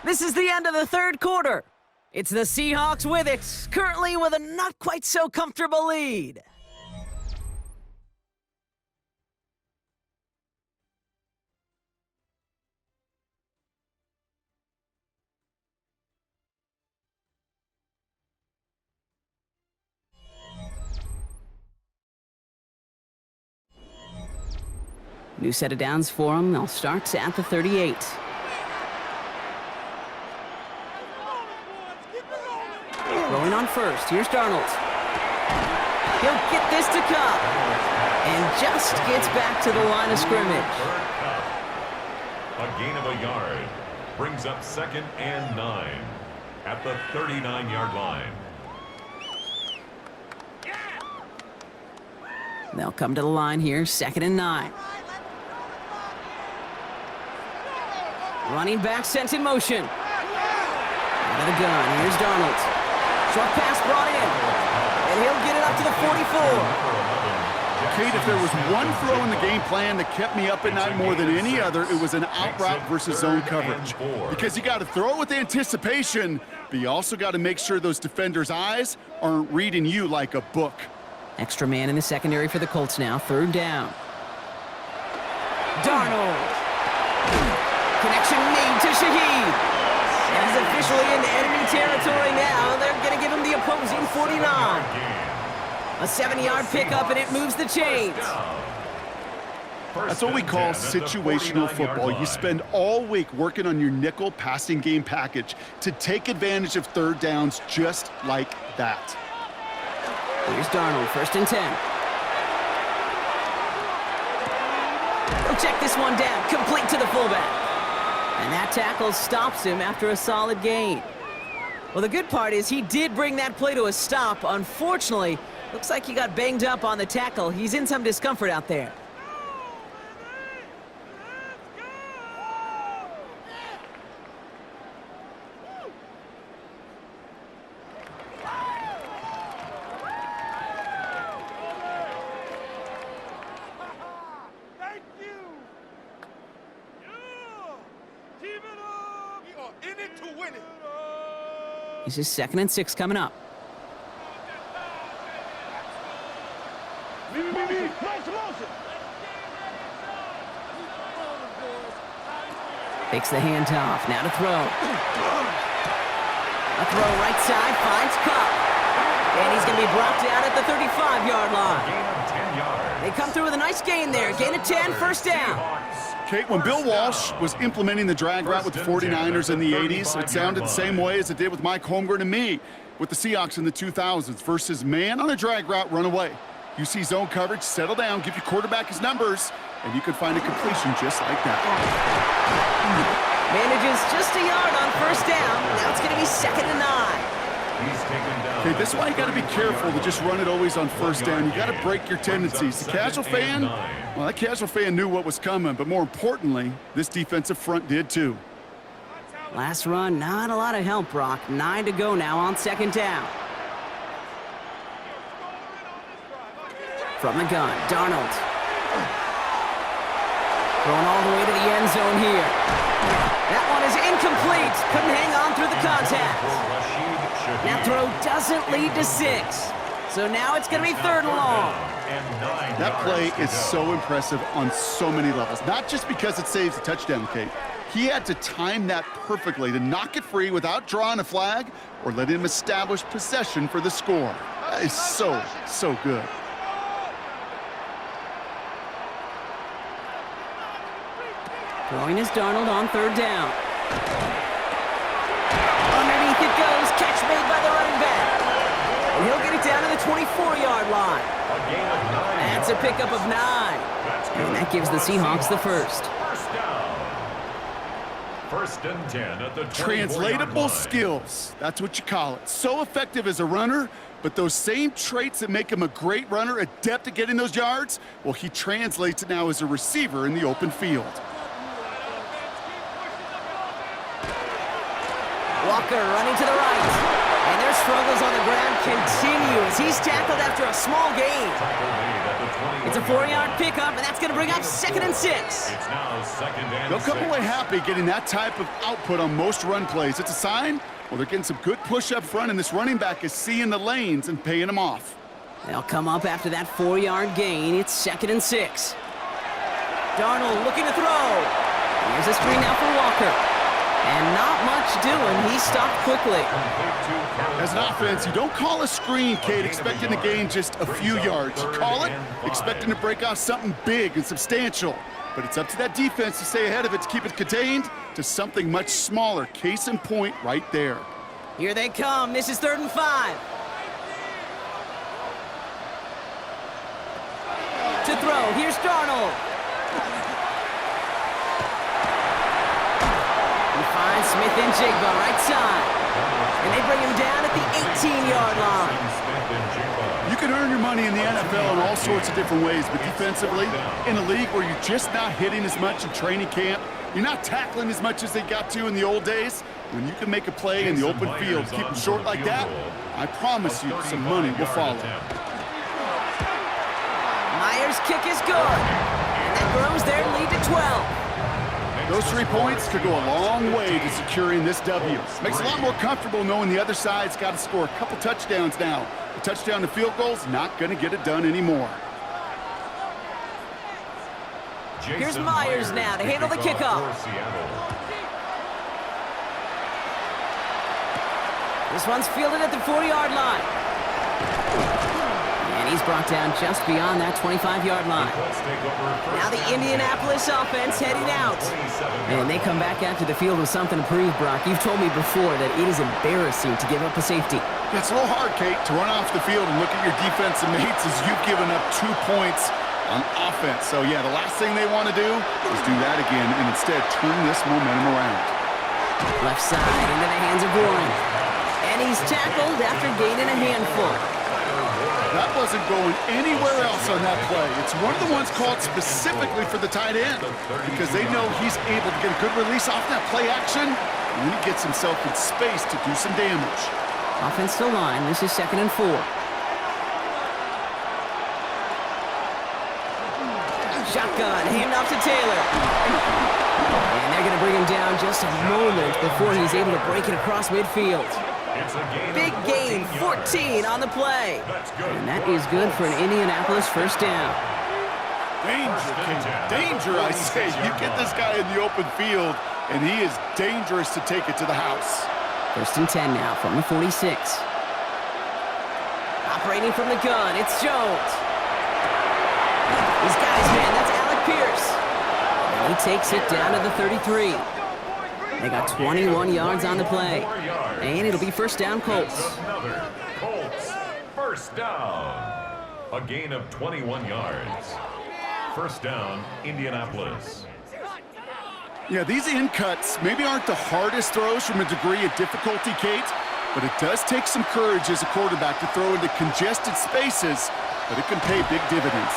This is the end of the 3rd quarter. It's the Seahawks with it, currently with a not quite so comfortable lead. New set of downs for them. They'll start at the 38. Going on 1st. Here's Darnold. He'll get this to Cup. And just gets back to the line of scrimmage. A gain of a yard. Brings up 2nd and 9 at the 39-yard line. They'll come to the line here, 2nd and 9. Running back sent in motion. Out of the gun, here's Darnold. Short pass brought in. And he'll get it up to the 44. Kate, if there was one throw in the game plan that kept me up at night more than any other, it was an out route versus zone coverage. Because you got to throw it with anticipation, but you also got to make sure those defenders' eyes aren't reading you like a book. Extra man in the secondary for the Colts now, 3rd down. Darnold. Connection made to Shaheed. And he's officially in enemy territory now. They're going to give him the opposing 49. A 7-yard pickup, and it moves the chains. That's what we call situational football. You spend all week working on your nickel passing game package to take advantage of 3rd downs just like that. Here's Darnold, 1st and 10. He'll check this one down, complete to the fullback. And that tackle stops him after a solid gain. Well, the good part is he did bring that play to a stop. Unfortunately, looks like he got banged up on the tackle. He's in some discomfort out there. This is 2nd and 6 coming up. Takes the handoff. Now to throw. A throw right side, finds Cup. And he's going to be brought down at the 35-yard line. Gain of 10 yards. They come through with a nice gain there. Gain of 10, first down. Kate, when Bill Walsh was implementing the drag route with the 49ers in the 80s, it sounded the same way as it did with Mike Holmgren and me with the Seahawks in the 2000s versus man on a drag route, run away. You see zone coverage, settle down, give your quarterback his numbers, and you could find a completion just like that. Manages just a yard on first down. Now it's going to be 2nd and 9. He's taken down. Okay, this is why you got to be careful to just run it always on first down. You got to break your tendencies. The casual fan, well, that casual fan knew what was coming, but more importantly, this defensive front did too. Last run, not a lot of help, Brock. 9 to go now on 2nd down. From the gun, Darnold. Throwing all the way to the end zone here. That one is incomplete. Couldn't hang on through the contact. That throw doesn't lead to 6. So now it's going to be 3rd and long. That play is so impressive on so many levels. Not just because it saves a touchdown, Kate. He had to time that perfectly to knock it free without drawing a flag or letting him establish possession for the score. That is so, so good. Throwing is Darnold on 3rd down. Underneath it goes. Catch made by the running back. And he'll get it down to the 24-yard line. That's a pickup of 9. And that gives the Seahawks the first. First and 10 at the Translatable skills. That's what you call it. So effective as a runner, but those same traits that make him a great runner, adept at getting those yards, well, he translates it now as a receiver in the open field. Walker running to the right. And their struggles on the ground continue as he's tackled after a small gain. It's a 4-yard pickup, and that's going to bring up 2nd and 6. It's now 2nd and 6. They'll come away happy getting that type of output on most run plays. It's a sign, well, they're getting some good push up front, and this running back is seeing the lanes and paying them off. They'll come up after that 4-yard gain. It's 2nd and 6. Darnold looking to throw. Here's a screen now for Walker. And not much doing. He stopped quickly. As an offense, you don't call a screen, Kate, expecting to gain just a few yards. You call it expecting to break out something big and substantial. But it's up to that defense to stay ahead of it, to keep it contained to something much smaller. Case in point right there. Here they come. This is 3rd and 5. To throw. Here's Darnold. Finds Smith and Jigba right side. And they bring him down at the 18-yard line. You can earn your money in the NFL in all sorts of different ways, but defensively, in a league where you're just not hitting as much in training camp, you're not tackling as much as they got to in the old days, when you can make a play in the open field, keep them short like that, I promise you some money will follow. Myers' kick is good. And that grows their lead to 12. Those 3 points could go a long way to securing this W. Makes it a lot more comfortable knowing the other side's got to score a couple touchdowns now. A touchdown to field goal's not going to get it done anymore. Here's Myers now to handle the kickoff. This one's fielded at the 40-yard line. And he's brought down just beyond that 25-yard line. Now the Indianapolis offense heading out. And they come back out to the field with something to prove, Brock. You've told me before that it is embarrassing to give up a safety. It's a little hard, Kate, to run off the field and look at your defensive mates as you've given up 2 points on offense. So, yeah, the last thing they want to do is do that again and instead turn this momentum around. Left side into the hands of Warren. And he's tackled after gaining a handful. That wasn't going anywhere else on that play. It's one of the ones called specifically for the tight end because they know he's able to get a good release off that play action, and then he gets himself in space to do some damage. Offensive line, this is 2nd and 4. Shotgun, hand off to Taylor. And they're going to bring him down just a moment before he's able to break it across midfield. Big gain, 14 on the play. And that is good for an Indianapolis first down. Danger, I say. You get this guy in the open field, and he is dangerous to take it to the house. 1st and 10 now from the 46. Operating from the gun, it's Jones. He's got his man, that's Alec Pierce. And he takes it down to the 33. They got 21 yards on the play. And it'll be first down, Colts. Another Colts first down. A gain of 21 yards. First down, Indianapolis. Yeah, these in cuts maybe aren't the hardest throws from a degree of difficulty, Kate, but it does take some courage as a quarterback to throw into congested spaces, but it can pay big dividends.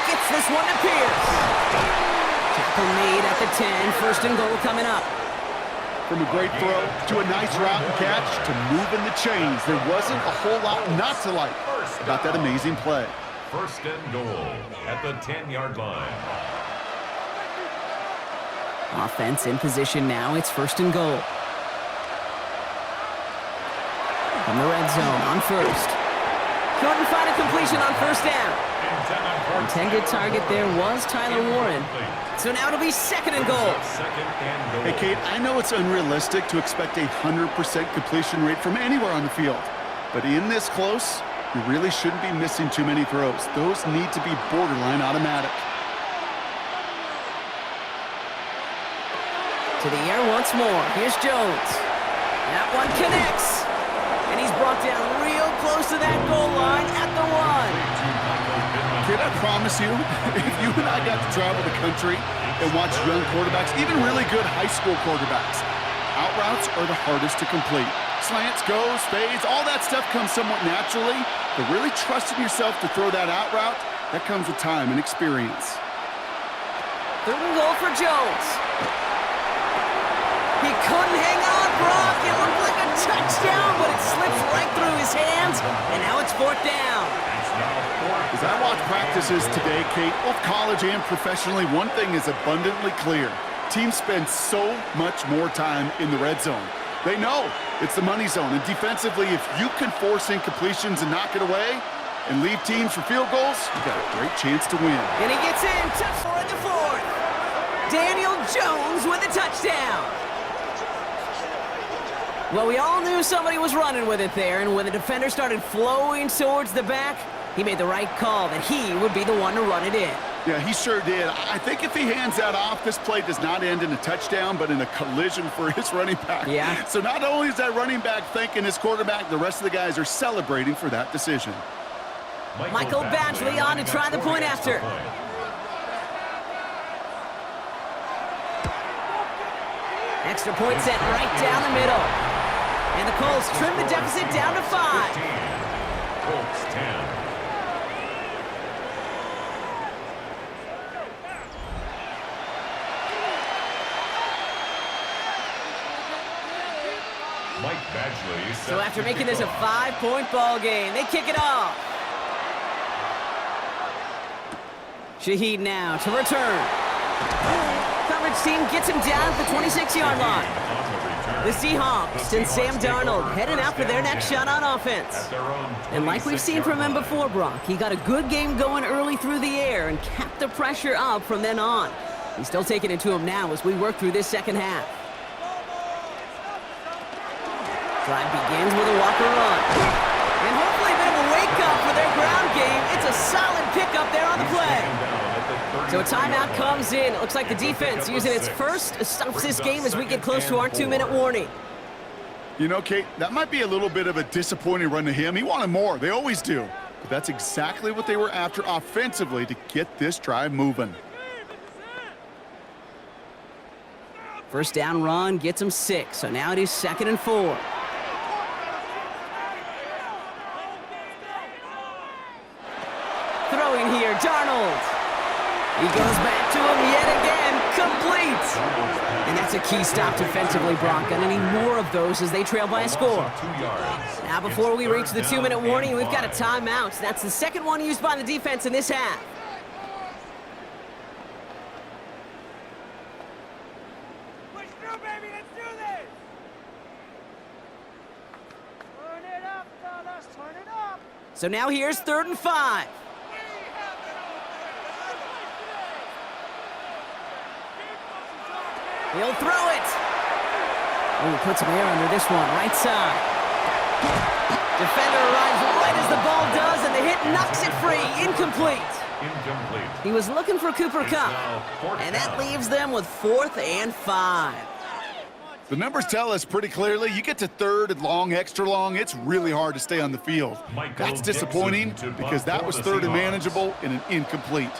Gets this one to Pierce. Tackle made at the 10, 1st and goal coming up. From a great throw to a nice route and catch to moving the chains, there wasn't a whole lot not to like about that amazing play. 1st and goal at the 10-yard line. Offense in position now, it's 1st and goal. From the red zone on 1st. Couldn't find a completion on 1st down. Intended target there was Tyler Warren. So now it'll be 2nd and goal. Hey, Kate, I know it's unrealistic to expect a 100% completion rate from anywhere on the field. But in this close, you really shouldn't be missing too many throws. Those need to be borderline automatic. To the air once more. Here's Jones. That one connects. And he's brought down real close to that goal line at the 1. Kid, I promise you, if you and I got to travel the country and watch young quarterbacks, even really good high school quarterbacks, out routes are the hardest to complete. Slants, goes, fades, all that stuff comes somewhat naturally, but really trusting yourself to throw that out route, that comes with time and experience. 3rd and goal for Jones. He couldn't hang on, Brock. It looked like a touchdown, but it slips right through his hands, and now it's 4th down. As I watch practices today, Kate, both college and professionally, one thing is abundantly clear. Teams spend so much more time in the red zone. They know it's the money zone, and defensively, if you can force incompletions and knock it away and leave teams for field goals, you got a great chance to win. And he gets in, touchdown in the 4th. Daniel Jones with a touchdown. Well, we all knew somebody was running with it there, and when the defender started flowing towards the back, he made the right call that he would be the one to run it in. Yeah, he sure did. I think if he hands that off, this play does not end in a touchdown, but in a collision for his running back. Yeah. So not only is that running back thanking his quarterback, the rest of the guys are celebrating for that decision. Michael Badgley on to try the point after. Extra point set right down the middle. And the Colts trim the deficit down to 5. Colts 10. Mike Badgley. So after making this a 5-point ball game, they kick it off. Shaheed now to return. Coverage team gets him down at the 26-yard line. The Seahawks and Sam Darnold heading out for their next shot on offense. And like we've seen from him before, Brock, he got a good game going early through the air and kept the pressure up from then on. He's still taking it to him now as we work through this second half. Drive begins with a walker run. And hopefully a bit of a wake-up for their ground game. It's a solid pickup there on the play. So a timeout comes in. It looks like the defense using its first stops this game as we get close to our 2-minute warning. You know, Kate, that might be a little bit of a disappointing run to him. He wanted more. They always do. But that's exactly what they were after offensively to get this drive moving. First down run gets him 6, so now it is 2nd and 4. Throwing here, Darnold. He goes back to him yet again, complete. And that's a key stop defensively, Brock. Gonna need more of those as they trail by a score. Now before we reach the 2-minute warning, we've got a timeout. That's the second one used by the defense in this half. So now here's 3rd and 5. He'll throw it. Oh, puts some air under this one, right side. Defender arrives right as the ball does, and the hit knocks it free. Incomplete. He was looking for Cooper Kupp, and that leaves them with 4th and 5. The numbers tell us pretty clearly, you get to 3rd and long, extra long, it's really hard to stay on the field. That's disappointing because that was 3rd and manageable and an incomplete.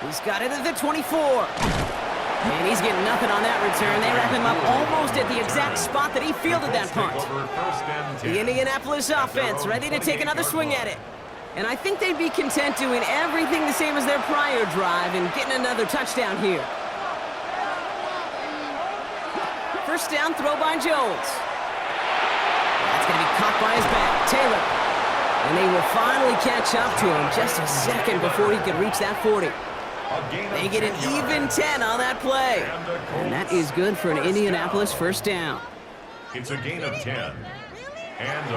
He's got it at the 24. And he's getting nothing on that return. They wrap him up almost at the exact spot that he fielded that punt. The Indianapolis offense ready to take another swing at it. And I think they'd be content doing everything the same as their prior drive and getting another touchdown here. First down, throw by Jones. That's going to be caught by his back, Taylor. And they will finally catch up to him just a second before he could reach that 40. They get an even 10 on that play. And that is good for an Indianapolis first down. It's a gain of 10.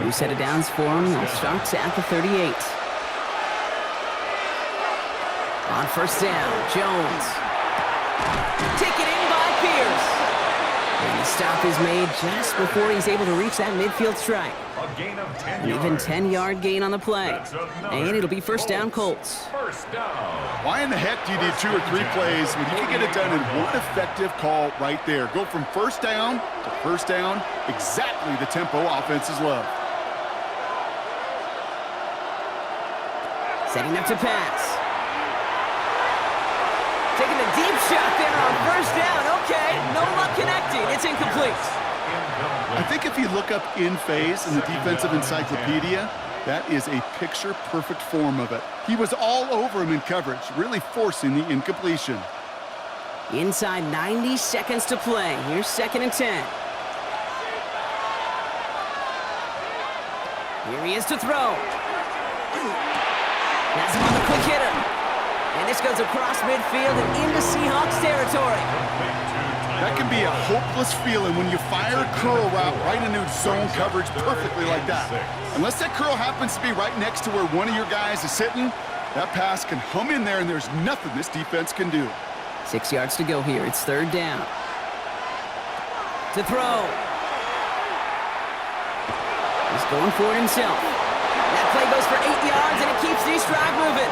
New set of downs for him. It starts at the 38. On first down, Jones. Taken in by Pierce. And the stop is made just before he's able to reach that midfield strike. An even 10-yard gain on the play. And it'll be first down, Colts. Why in the heck do you need 2 or 3 plays when you can get it done in one effective call right there? Go from first down to first down, exactly the tempo offenses love. Setting up to pass. Taking a deep shot there on first down. Okay, no luck connecting. It's incomplete. I think if you look up in phase in the defensive encyclopedia, that is a picture-perfect form of it. He was all over him in coverage, really forcing the incompletion. Inside 90 seconds to play. Here's 2nd and 10. Here he is to throw. That's him on the quick hitter. And this goes across midfield and into Seahawks territory. That can be a hopeless feeling when you fire a curl route right into zone coverage perfectly like that. Unless that curl happens to be right next to where one of your guys is sitting, that pass can hum in there and there's nothing this defense can do. 6 yards to go here. It's 3rd down. To throw. He's going for it himself. That play goes for 8 yards and it keeps this drive moving.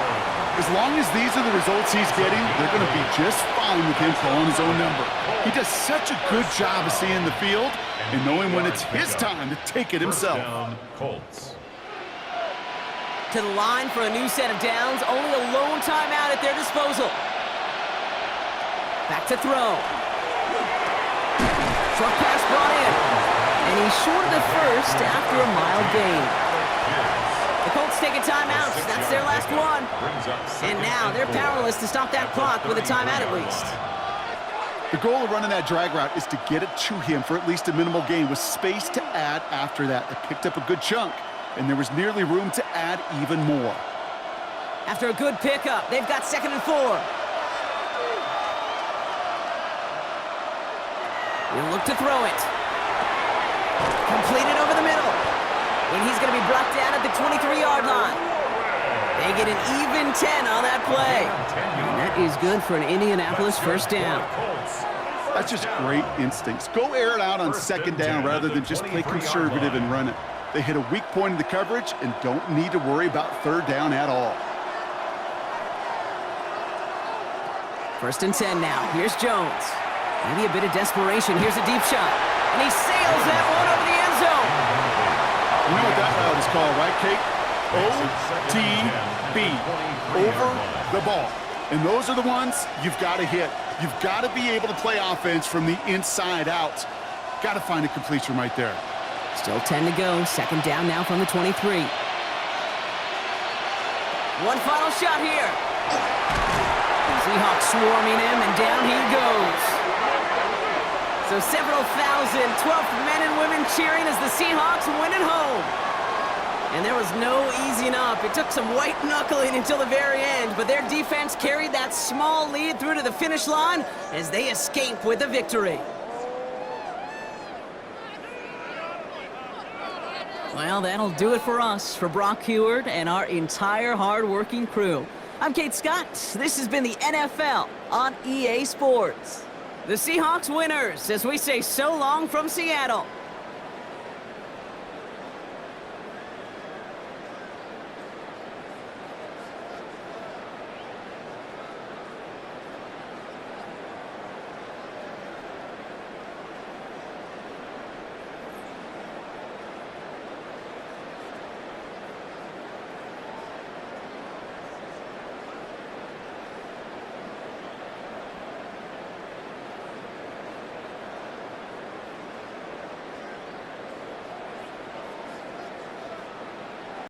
As long as these are the results he's getting, they're going to be just fine with him calling his own number. He does such a good job of seeing the field and knowing when it's his time to take it himself. Colts. To the line for a new set of downs. Only a lone timeout at their disposal. Back to throw. Short pass brought in. And he's short of the first after a mild gain. The Colts take a timeout. That's their last one. And now they're powerless to stop that clock with a timeout at least. The goal of running that drag route is to get it to him for at least a minimal gain with space to add after that. They picked up a good chunk, and there was nearly room to add even more. After a good pickup, they've got 2nd and 4. He'll look to throw it. Completed over the middle. And he's going to be brought down at the 23-yard line. They get an even 10 on that play. And that is good for an Indianapolis first down. That's just great instincts. Go air it out on 2nd down rather than just play conservative and run it. They hit a weak point in the coverage and don't need to worry about 3rd down at all. 1st and 10 now. Here's Jones. Maybe a bit of desperation. Here's a deep shot. And he sails that one over the end zone. You know what that route is called, right, Kate? OTB, over the ball. And those are the ones you've got to hit. You've got to be able to play offense from the inside out. Got to find a completion right there. Still 10 to go. Second down now from the 23. One final shot here. Seahawks swarming him, and down he goes. So several thousand 12th men and women cheering as the Seahawks win at home. And there was no easing up. It took some white knuckling until the very end, but their defense carried that small lead through to the finish line as they escape with the victory. Well, that'll do it for us, for Brock Heward and our entire hard-working crew. I'm Kate Scott. This has been the NFL on EA Sports. The Seahawks winners as we say so long from Seattle.